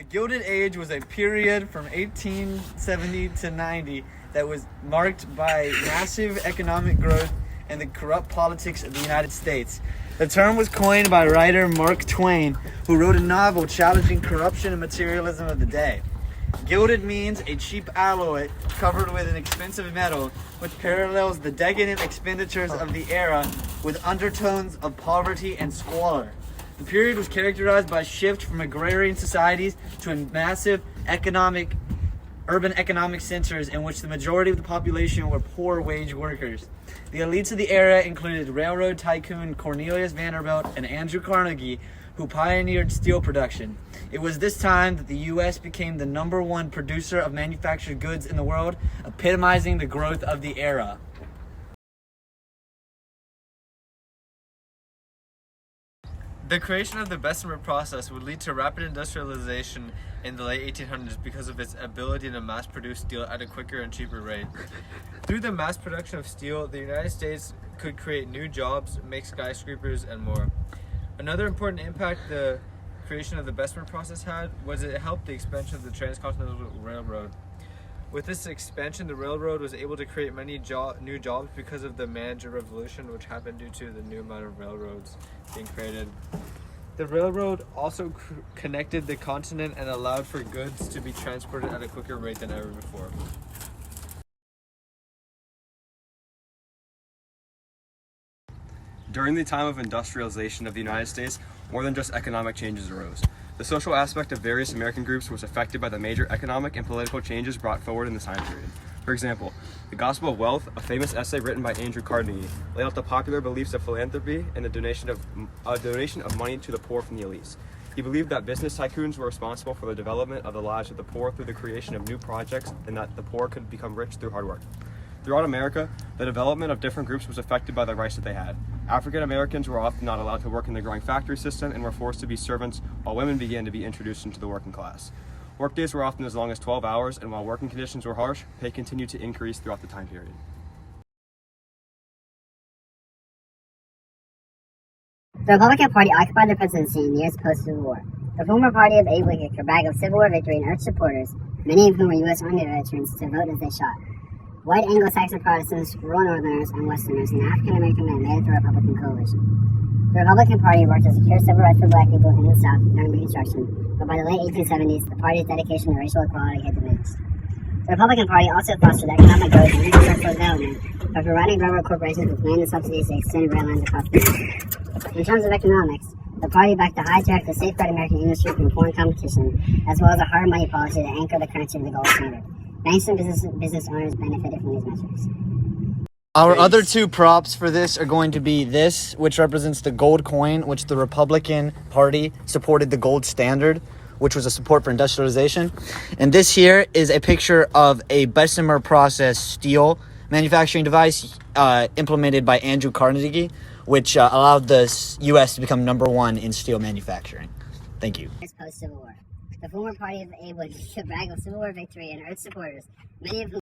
The Gilded Age was a period from 1870 to 90 that was marked by massive economic growth and the corrupt politics of the United States. The term was coined by writer Mark Twain, who wrote a novel challenging corruption and materialism of the day. Gilded means a cheap alloy covered with an expensive metal, which parallels the decadent expenditures of the era with undertones of poverty and squalor. The period was characterized by a shift from agrarian societies to a massive urban economic centers in which the majority of the population were poor wage workers. The elites of the era included railroad tycoon Cornelius Vanderbilt and Andrew Carnegie, who pioneered steel production. It was this time that the U.S. became the #1 producer of manufactured goods in the world, epitomizing the growth of the era. The creation of the Bessemer process would lead to rapid industrialization in the late 1800s because of its ability to mass produce steel at a quicker and cheaper rate. Through the mass production of steel, the United States could create new jobs, make skyscrapers, and more. Another important impact the creation of the Bessemer process had was it helped the expansion of the Transcontinental Railroad. With this expansion, the railroad was able to create many new jobs because of the manager revolution, which happened due to the new amount of railroads being created. The railroad also connected the continent and allowed for goods to be transported at a quicker rate than ever before. During the time of industrialization of the United States, more than just economic changes arose. The social aspect of various American groups was affected by the major economic and political changes brought forward in this time period. For example, The Gospel of Wealth, a famous essay written by Andrew Carnegie, laid out the popular beliefs of philanthropy and the donation of money to the poor from the elites. He believed that business tycoons were responsible for the development of the lives of the poor through the creation of new projects, and that the poor could become rich through hard work. Throughout America, the development of different groups was affected by the rights that they had. African Americans were often not allowed to work in the growing factory system and were forced to be servants, while women began to be introduced into the working class. Workdays were often as long as 12 hours, and while working conditions were harsh, pay continued to increase throughout the time period. The Republican Party occupied the presidency in the years post-Civil War. The former party of Abe Lincoln could brag of Civil War victory and urged supporters, many of whom were U.S. Army veterans, to vote as they shot. White Anglo-Saxon Protestants, rural Northerners, and Westerners, and African-American men made it the Republican coalition. The Republican Party worked to secure civil rights for black people in the South during Reconstruction, but by the late 1870s, the party's dedication to racial equality had diminished. The Republican Party also fostered economic growth and infrastructural development by providing railroad corporations with land and subsidies to extend rail lines across the country. In terms of economics, the party backed a high tariff to safeguard American industry from foreign competition, as well as a hard money policy to anchor the currency to the gold standard. Banks and business owners benefited from these measures. Our other two props for this are going to be this, which represents the gold coin, which the Republican Party supported the gold standard, which was a support for industrialization. And this here is a picture of a Bessemer process steel manufacturing device implemented by Andrew Carnegie, which allowed the U.S. to become #1 in steel manufacturing. Thank you. Post-Civil War. The former party of Abe Lincoln could brag of Civil War victory and urged supporters, many of whom